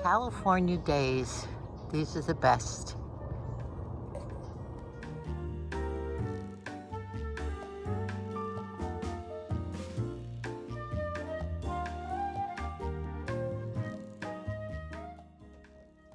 California days. These are the best.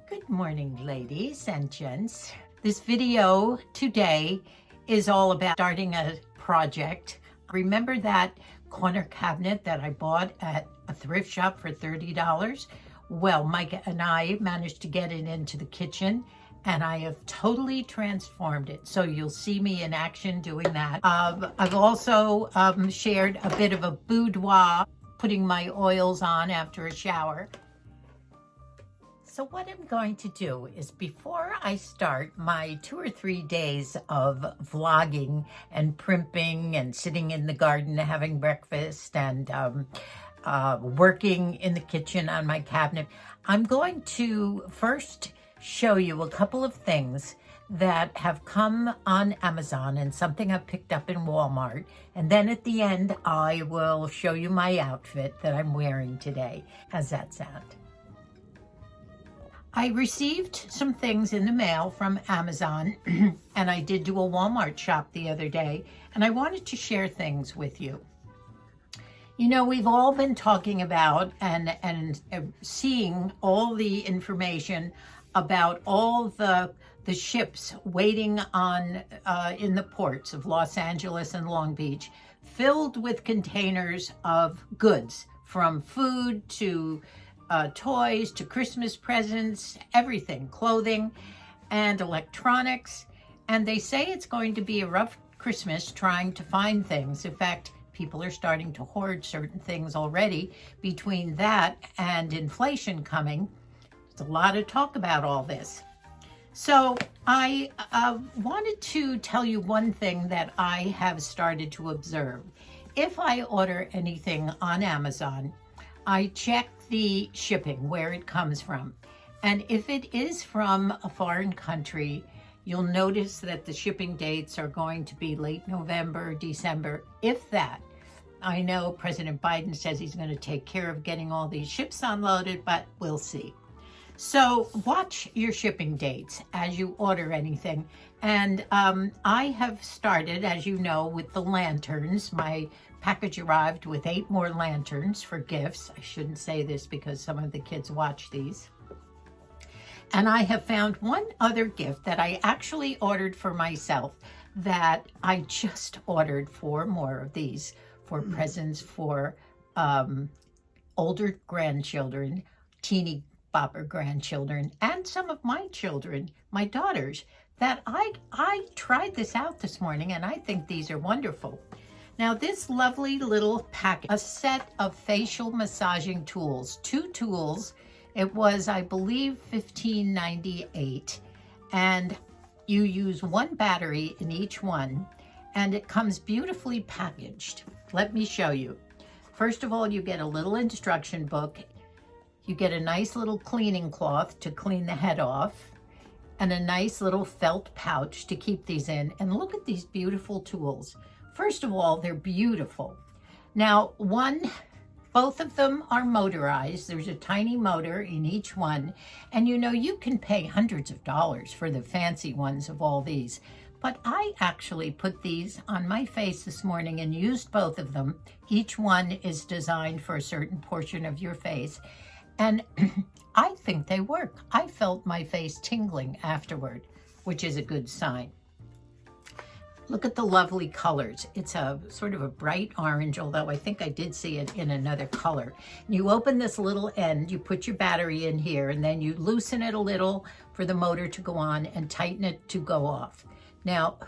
Good morning, ladies and gents. This video today is all about starting a project. Remember that corner cabinet that I bought at a thrift shop for $30? Well, Mike and I managed to get it into the kitchen, and I have totally transformed it. So you'll see me in action doing that. I've also shared a bit of a boudoir, putting my oils on after a shower. So what I'm going to do is, before I start my 2 or 3 days of vlogging and primping and sitting in the garden having breakfast and working in the kitchen on my cabinet, I'm going to first show you a couple of things that have come on Amazon and something I've picked up in Walmart. And then at the end, I will show you my outfit that I'm wearing today. How's that sound? I received some things in the mail from Amazon, and I did do a Walmart shop the other day, and I wanted to share things with you. You know, we've all been talking about and seeing all the information about all the ships waiting on in the ports of Los Angeles and Long Beach, filled with containers of goods, from food to toys to Christmas presents, everything, clothing and electronics. And they say it's going to be a rough Christmas trying to find things. In fact, people are starting to hoard certain things already. Between that and inflation coming, there's a lot of talk about all this. So I wanted to tell you one thing that I have started to observe. If I order anything on Amazon, I check the shipping, where it comes from. And if it is from a foreign country, you'll notice that the shipping dates are going to be late November, December, if that. I know President Biden says he's going to take care of getting all these ships unloaded, but we'll see. So watch your shipping dates as you order anything. And I have started, as you know, with the lanterns. My package arrived with 8 more lanterns for gifts. I shouldn't say this because some of the kids watch these. And I have found one other gift that I actually ordered for myself, that I just ordered 4 more of these for presents for older grandchildren, teeny bopper grandchildren, and some of my children, my daughters, that I tried this out this morning, and I think these are wonderful. Now, this lovely little packet, a set of facial massaging tools, 2 tools. It was, I believe, $15.98, and you use 1 battery in each one, and it comes beautifully packaged. Let me show you. First of all, you get a little instruction book. You get a nice little cleaning cloth to clean the head off, and a nice little felt pouch to keep these in. And look at these beautiful tools. First of all, they're beautiful. Now, both of them are motorized. There's a tiny motor in each one. And you know, you can pay hundreds of dollars for the fancy ones of all these. But I actually put these on my face this morning and used both of them. Each one is designed for a certain portion of your face. And I think they work. I felt my face tingling afterward, which is a good sign. Look at the lovely colors. It's a sort of a bright orange, although I think I did see it in another color. You open this little end, you put your battery in here, and then you loosen it a little for the motor to go on and tighten it to go off. Now,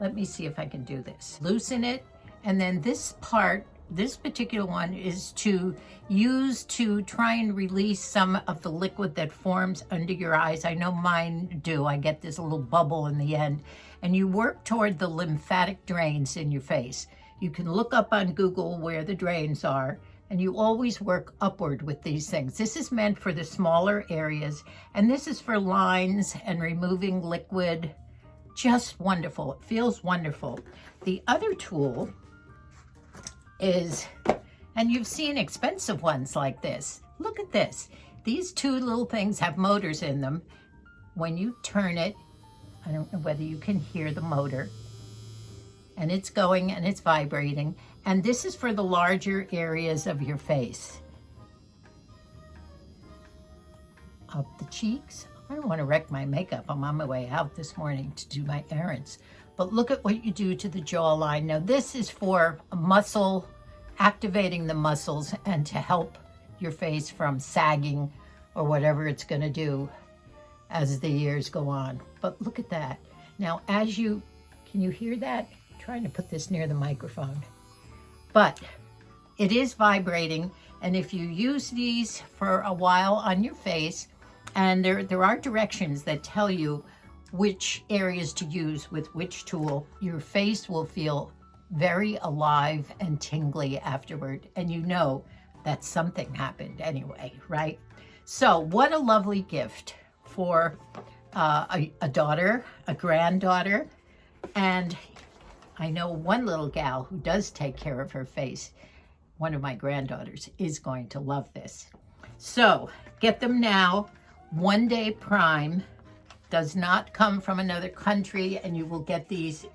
let me see if I can do this. Loosen it, and then this part, this particular one, is to use to try and release some of the liquid that forms under your eyes. I know mine do. I get this little bubble in the end. And you work toward the lymphatic drains in your face. You can look up on Google where the drains are, and you always work upward with these things. This is meant for the smaller areas, and this is for lines and removing liquid. Just wonderful. It feels wonderful. The other tool is, and you've seen expensive ones like this. Look at this. these two little things have motors in them. When you turn it, I don't know whether you can hear the motor, and it's going and it's vibrating. And this is for the larger areas of your face. Up the cheeks. I don't want to wreck my makeup. I'm on my way out this morning to do my errands. But look at what you do to the jawline. Now this is for muscle, activating the muscles and to help your face from sagging or whatever it's going to do as the years go on. But look at that. Now as you, can you hear that? I'm trying to put this near the microphone. But it is vibrating, and if you use these for a while on your face, and there are directions that tell you which areas to use with which tool, your face will feel very alive and tingly afterward, and you know that something happened anyway, right? So what a lovely gift for a daughter, a granddaughter, and I know one little gal who does take care of her face. One of my granddaughters is going to love this. So get them now. 1 day prime, does not come from another country, and you will get this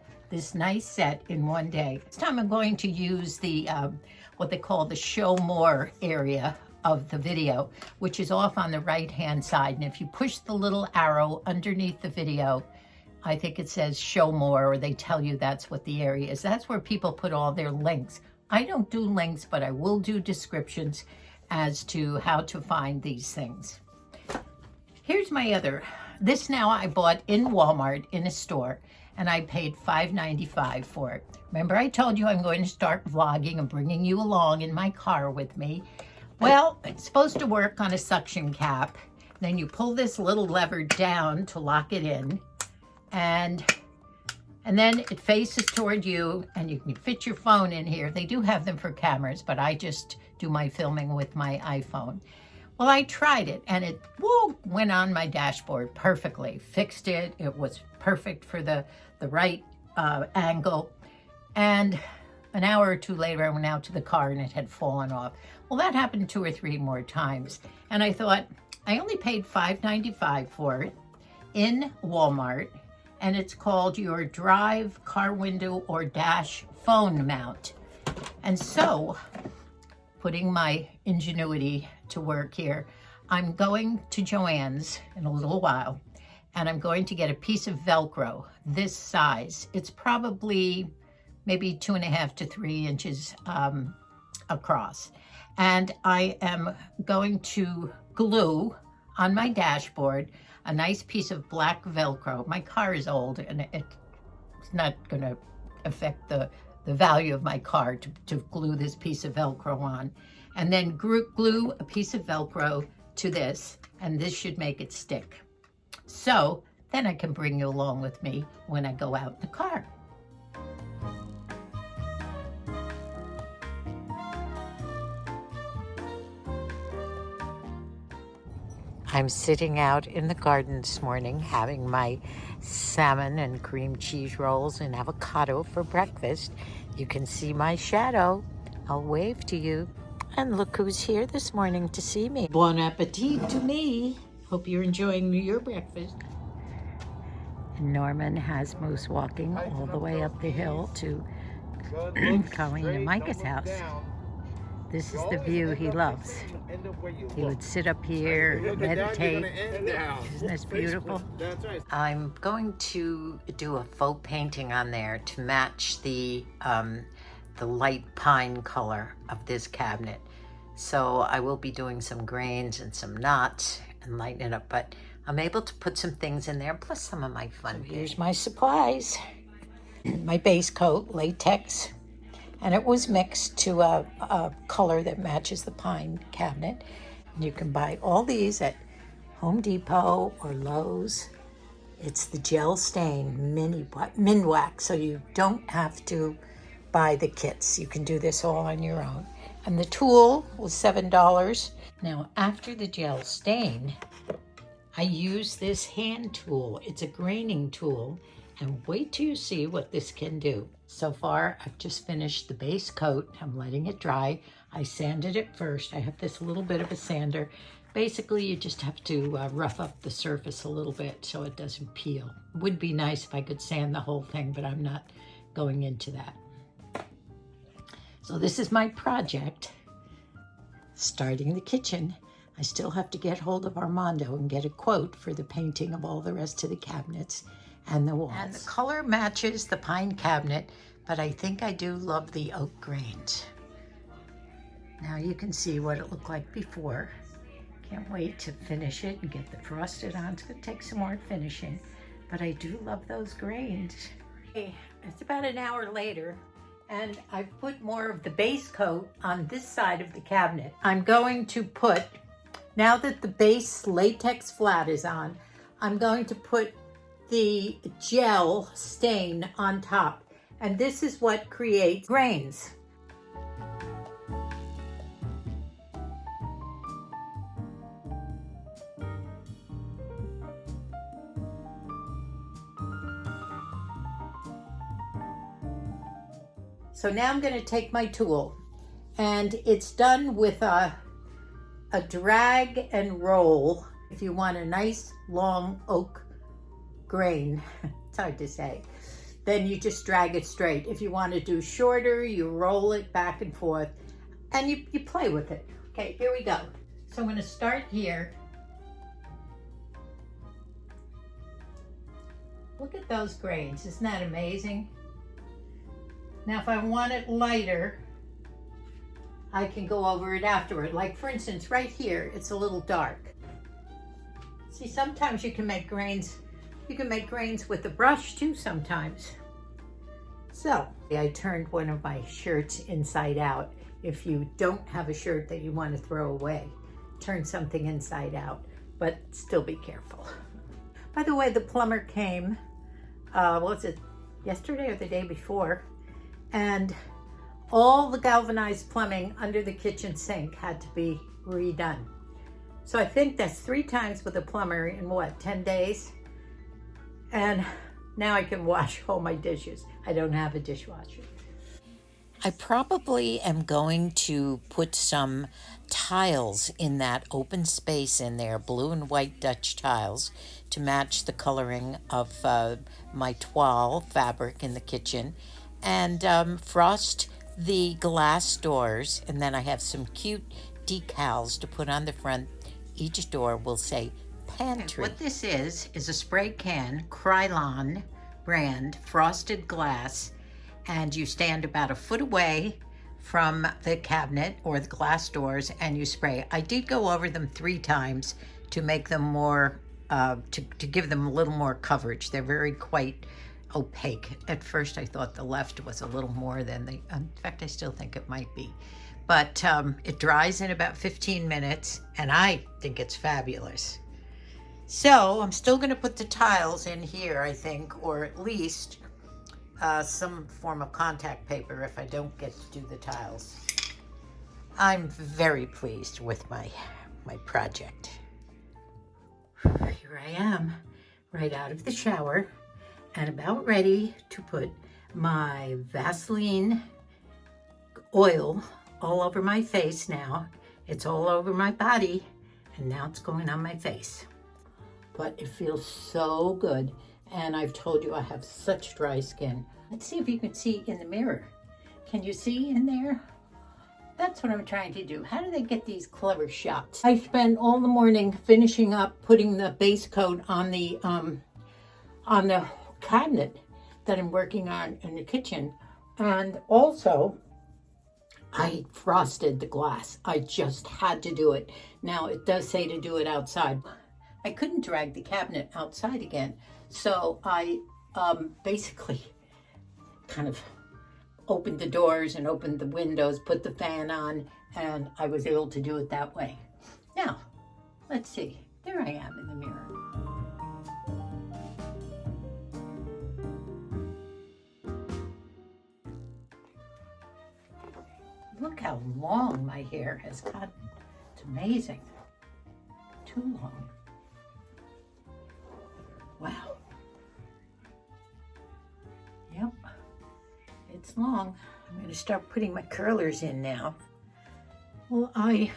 nice set in 1 day. This time I'm going to use the what they call the show more area of the video, which is off on the right hand side. And if you push the little arrow underneath the video, I think it says show more, or they tell you that's what the area is. That's where people put all their links. I don't do links, but I will do descriptions as to how to find these things. Here's my other. This now I bought in Walmart in a store, and I paid $5.95 for it. Remember I told you I'm going to start vlogging and bringing you along in my car with me. Well, it's supposed to work on a suction cap. Then you pull this little lever down to lock it in, and then it faces toward you, and you can fit your phone in here. They do have them for cameras, but I just do my filming with my iPhone. Well, I tried it, and it went on my dashboard perfectly. Fixed it. It was perfect for the right angle. And an hour or two later, I went out to the car, and it had fallen off. Well, that happened 2 or 3 more times. And I thought, I only paid $5.95 for it in Walmart, and it's called your drive, car window, or dash phone mount. And so, putting my ingenuity to work here, I'm going to Joann's in a little while, and I'm going to get a piece of Velcro this size. It's probably maybe 2.5 to 3 inches across. And I am going to glue on my dashboard a nice piece of black Velcro. My car is old, and it's not going to affect the value of my car to glue this piece of Velcro on. And then glue a piece of Velcro to this, and this should make it stick. So then I can bring you along with me when I go out in the car. I'm sitting out in the garden this morning having my salmon and cream cheese rolls and avocado for breakfast. You can see my shadow. I'll wave to you. And look who's here this morning to see me. Bon appetit to me. Hope you're enjoying your breakfast. Norman has Moose walking all the way up the hill to Colleen and Micah's house. This is the view he loves. He would sit up here and meditate. Isn't this beautiful? I'm going to do a faux painting on there to match the light pine color of this cabinet. So I will be doing some grains and some knots and lighten it up, but I'm able to put some things in there, plus some of my fun. So here's my supplies. My base coat, latex, and it was mixed to a color that matches the pine cabinet. And you can buy all these at Home Depot or Lowe's. It's the gel stain min wax, so you don't have to buy the kits. You can do this all on your own. And the tool was $7. Now, after the gel stain, I use this hand tool. It's a graining tool, and wait till you see what this can do. So far, I've just finished the base coat. I'm letting it dry. I sanded it first. I have this little bit of a sander Basically, you just have to rough up the surface a little bit so it doesn't peel. Would be nice if I could sand the whole thing, but I'm not going into that. So this is my project, starting the kitchen. I still have to get hold of Armando and get a quote for the painting of all the rest of the cabinets and the walls. And the color matches the pine cabinet, but I think I do love the oak grains. Now you can see what it looked like before. Can't wait to finish it and get the frosted on. It's gonna take some more finishing, but I do love those grains. Okay, it's about an hour later, and I've put more of the base coat on this side of the cabinet. I'm going to put, now that the base latex flat is on, I'm going to put the gel stain on top. And this is what creates grains. So now I'm going to take my tool, and it's done with a drag and roll. If you want a nice long oak grain, it's hard to say, then you just drag it straight. If you want to do shorter, you roll it back and forth, and you play with it. Okay, here we go. So I'm going to start here. Look at those grains. Isn't that amazing? Now, if I want it lighter, I can go over it afterward. Like, for instance, right here, it's a little dark. See, sometimes you can make grains. You can make grains with a brush too sometimes. So, I turned one of my shirts inside out. If you don't have a shirt that you want to throw away, turn something inside out, but still be careful. By the way, the plumber came, what was it, yesterday or the day before? And all the galvanized plumbing under the kitchen sink had to be redone. So I think that's 3 times with a plumber in what, 10 days? And now I can wash all my dishes. I don't have a dishwasher. I probably am going to put some tiles in that open space in there, blue and white Dutch tiles, to match the coloring of my toile fabric in the kitchen, and frost the glass doors, and then I have some cute decals to put on the front. Each door will say pantry. What this is a spray can, Krylon brand, frosted glass, and you stand about a foot away from the cabinet or the glass doors and you spray. I did go over them 3 times to make them more, to give them a little more coverage. They're very quite opaque. At first I thought the left was a little more than the, in fact I still think it might be, but it dries in about 15 minutes and I think it's fabulous. So I'm still going to put the tiles in here, I think, or at least some form of contact paper if I don't get to do the tiles. I'm very pleased with my project. Here I am, right out of the shower, and about ready to put my Vaseline oil all over my face now. It's all over my body, and now it's going on my face. But it feels so good, and I've told you I have such dry skin. Let's see if you can see in the mirror. Can you see in there? That's what I'm trying to do. How do they get these clever shots? I spent all the morning finishing up putting the base coat on the cabinet that I'm working on in the kitchen, and also I frosted the glass. I just had to do it. Now it does say to do it outside. I couldn't drag the cabinet outside again, so I basically kind of opened the doors and opened the windows, put the fan on, and I was able to do it that way. Now, let's see. There I am in the mirror. Look how long my hair has gotten. It's amazing. Too long. Wow. Yep. It's long. I'm going to start putting my curlers in now. Well, I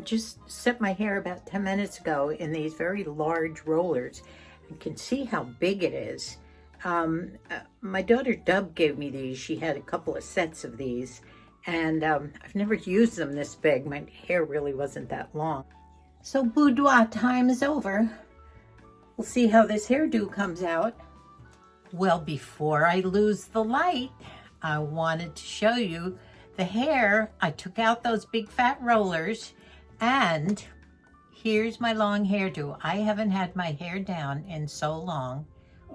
just set my hair about 10 minutes ago in these very large rollers. You can see how big it is. My daughter Dub gave me these. She had a couple of sets of these, and I've never used them this big. My hair really wasn't that long. So boudoir time is over. We'll see how this hairdo comes out. Well, before I lose the light, I wanted to show you the hair. I took out those big fat rollers, and here's my long hairdo. I haven't had my hair down in so long.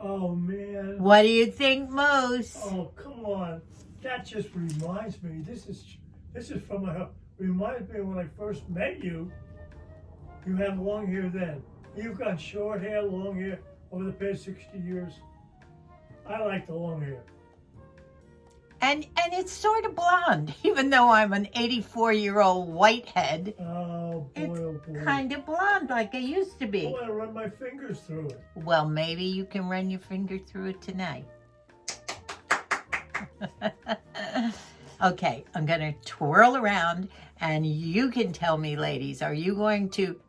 Oh, man. What do you think, Moose? Oh, come on. That just reminds me. This is from reminds me of when I first met you. You had long hair then. You've got short hair, long hair over the past 60 years. I like the long hair. And it's sort of blonde, even though I'm an 84-year-old whitehead. Oh, boy, oh, boy. It's kind of blonde like I used to be. I want to run my fingers through it. Well, maybe you can run your finger through it tonight. Okay, I'm going to twirl around, and you can tell me, ladies, are you going to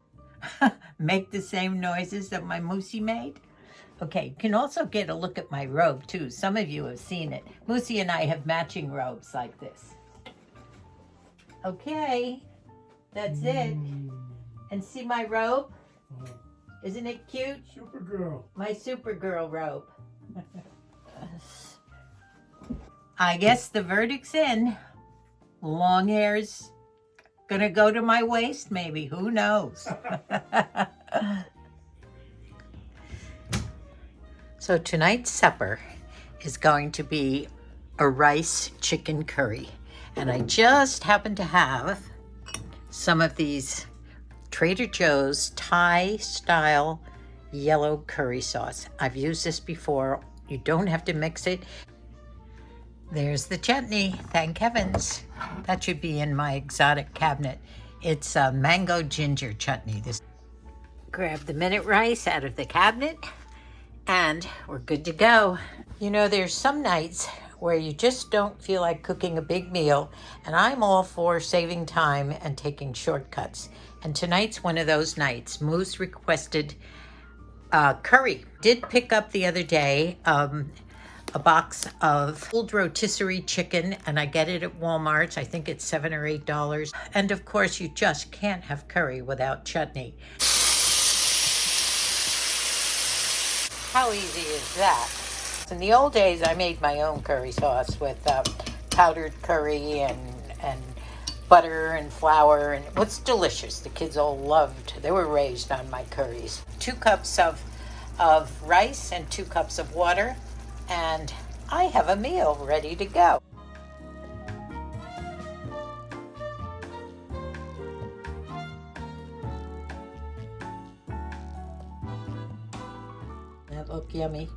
make the same noises that my Moosey made? Okay, you can also get a look at my robe, too. Some of you have seen it. Moosey and I have matching robes like this. Okay, that's it. And see my robe? Isn't it cute? Supergirl. My Supergirl robe. I guess the verdict's in. Long hair's gonna go to my waist, maybe. Who knows? So tonight's supper is going to be a rice chicken curry. And I just happen to have some of these Trader Joe's Thai style yellow curry sauce. I've used this before. You don't have to mix it. There's the chutney, thank heavens. That should be in my exotic cabinet. It's a mango ginger chutney. Grab the minute rice out of the cabinet, and we're good to go. You know, there's some nights where you just don't feel like cooking a big meal, and I'm all for saving time and taking shortcuts. And tonight's one of those nights. Moose requested curry. Did pick up the other day a box of pulled rotisserie chicken, and I get it at Walmart. I think it's $7 or $8. And of course, you just can't have curry without chutney. How easy is that? In the old days, I made my own curry sauce with powdered curry and butter and flour, and what's delicious. The kids all loved. They were raised on my curries. 2 cups of rice and 2 cups of water, and I have a meal ready to go. That look yummy.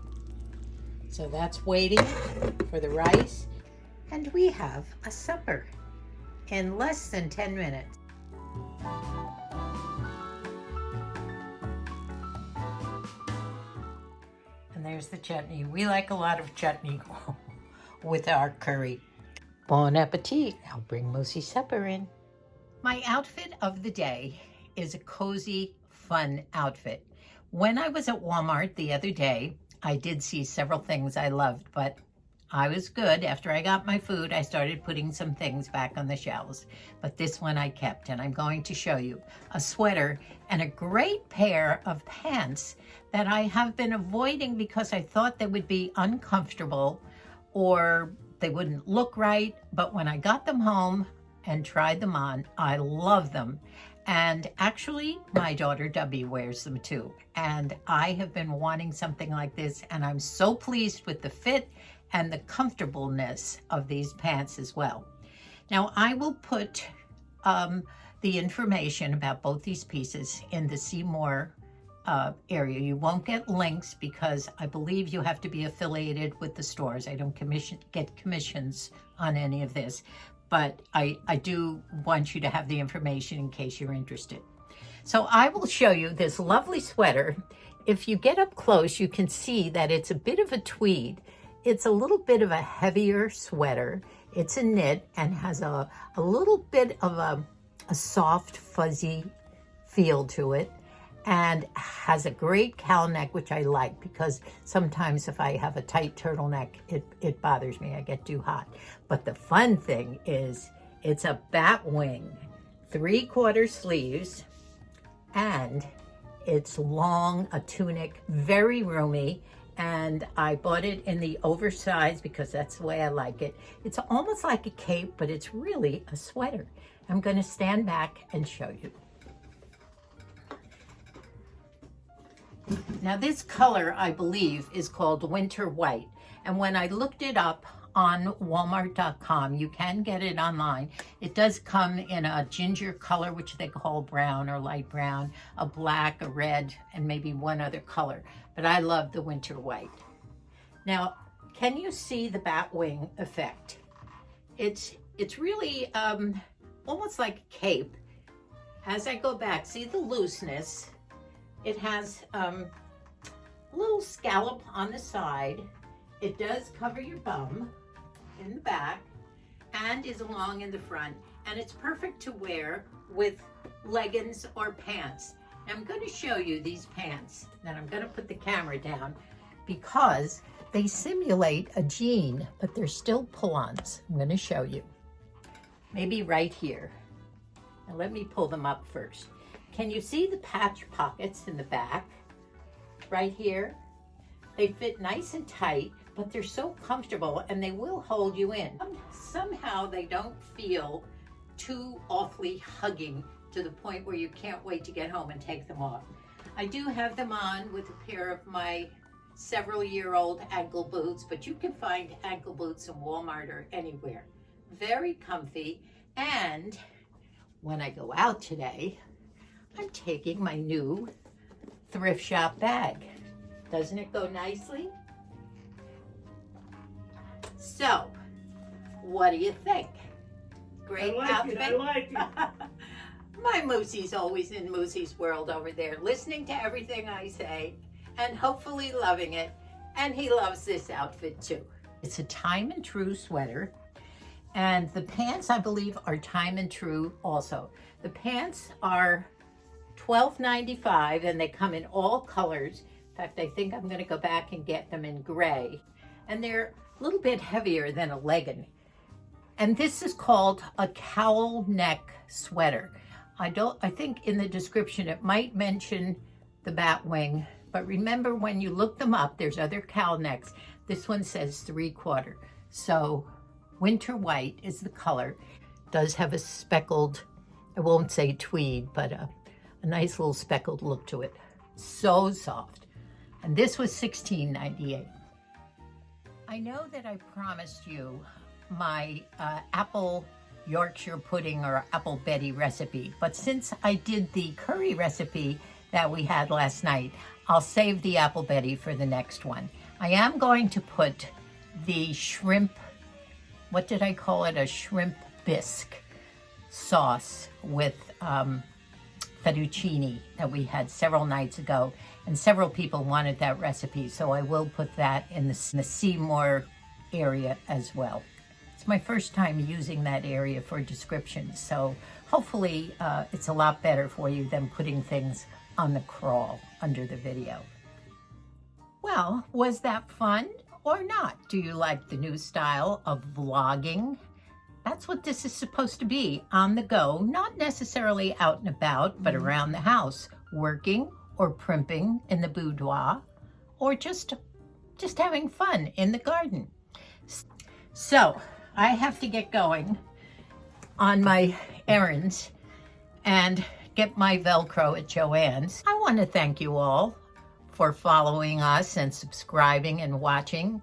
So that's waiting for the rice, and we have a supper in less than 10 minutes. And there's the chutney. We like a lot of chutney with our curry. Bon appetit. I'll bring Moosey's supper in. My outfit of the day is a cozy, fun outfit. When I was at Walmart the other day, I did see several things I loved, but I was good. After I got my food, I started putting some things back on the shelves. But this one I kept, and I'm going to show you a sweater and a great pair of pants that I have been avoiding because I thought they would be uncomfortable or they wouldn't look right. But when I got them home and tried them on, I love them. And actually, my daughter Debbie wears them too. And I have been wanting something like this, and I'm so pleased with the fit and the comfortableness of these pants as well. Now, I will put the information about both these pieces in the See More area. You won't get links because I believe you have to be affiliated with the stores. I don't get commissions on any of this, but I do want you to have the information in case you're interested. So I will show you this lovely sweater. If you get up close, you can see that it's a bit of a tweed. It's a little bit of a heavier sweater. It's a knit and has a little bit of a soft, fuzzy feel to it, and has a great cowl neck, which I like because sometimes if I have a tight turtleneck, it bothers me. I get too hot. But the fun thing is it's a bat wing, 3/4 sleeves, and it's long, a tunic, very roomy. And I bought it in the oversized because that's the way I like it. It's almost like a cape, but it's really a sweater. I'm going to stand back and show you. Now this color, I believe, is called winter white. And when I looked it up on Walmart.com, you can get it online. It does come in a ginger color, which they call brown or light brown, a black, a red, and maybe one other color. But I love the winter white. Now, can you see the bat wing effect? It's really almost like a cape. As I go back, see the looseness. It has a little scallop on the side. It does cover your bum in the back and is long in the front. And it's perfect to wear with leggings or pants. I'm going to show you these pants. Then I'm going to put the camera down because they simulate a jean, but they're still pull-ons. I'm going to show you. Maybe right here. Now let me pull them up first. Can you see the patch pockets in the back? Right here. They fit nice and tight, but they're so comfortable and they will hold you in. Somehow they don't feel too awfully hugging to the point where you can't wait to get home and take them off. I do have them on with a pair of my several-year-old ankle boots, but you can find ankle boots in Walmart or anywhere. Very comfy, and when I go out today, I'm taking my new thrift shop bag. Doesn't it go nicely? So, what do you think? Great outfit? I like it. My Moosie's always in Moosie's world over there, listening to everything I say and hopefully loving it. And he loves this outfit too. It's a time and true sweater. And the pants, I believe, are time and true also. The pants are $12.95 and they come in all colors. In fact, I think I'm going to go back and get them in gray. And they're a little bit heavier than a legging. And this is called a cowl neck sweater. I think in the description it might mention the bat wing, but remember when you look them up, there's other cowl necks. This one says 3/4. So winter white is the color. It does have a speckled, I won't say tweed, but a nice little speckled look to it. So soft. And this was $16.98. I know that I promised you my apple Yorkshire pudding or apple Betty recipe, but since I did the curry recipe that we had last night, I'll save the apple Betty for the next one. I am going to put the shrimp, what did I call it? A shrimp bisque sauce with fettuccine that we had several nights ago, and several people wanted that recipe, so I will put that in the Seymour area as well. It's my first time using that area for descriptions, so hopefully it's a lot better for you than putting things on the crawl under the video. Well, was that fun or not? Do you like the new style of vlogging? That's what this is supposed to be, on the go, not necessarily out and about, but around the house, working or primping in the boudoir, or just having fun in the garden. So I have to get going on my errands and get my Velcro at Joann's. I want to thank you all for following us and subscribing and watching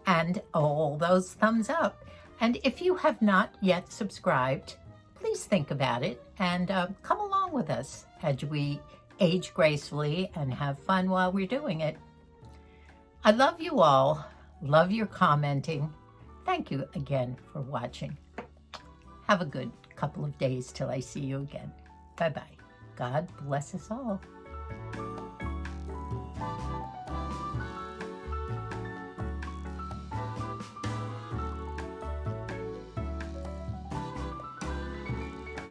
and all those thumbs up. And if you have not yet subscribed, please think about it and come along with us as we age gracefully and have fun while we're doing it. I love you all. Love your commenting. Thank you again for watching. Have a good couple of days till I see you again. Bye-bye. God bless us all.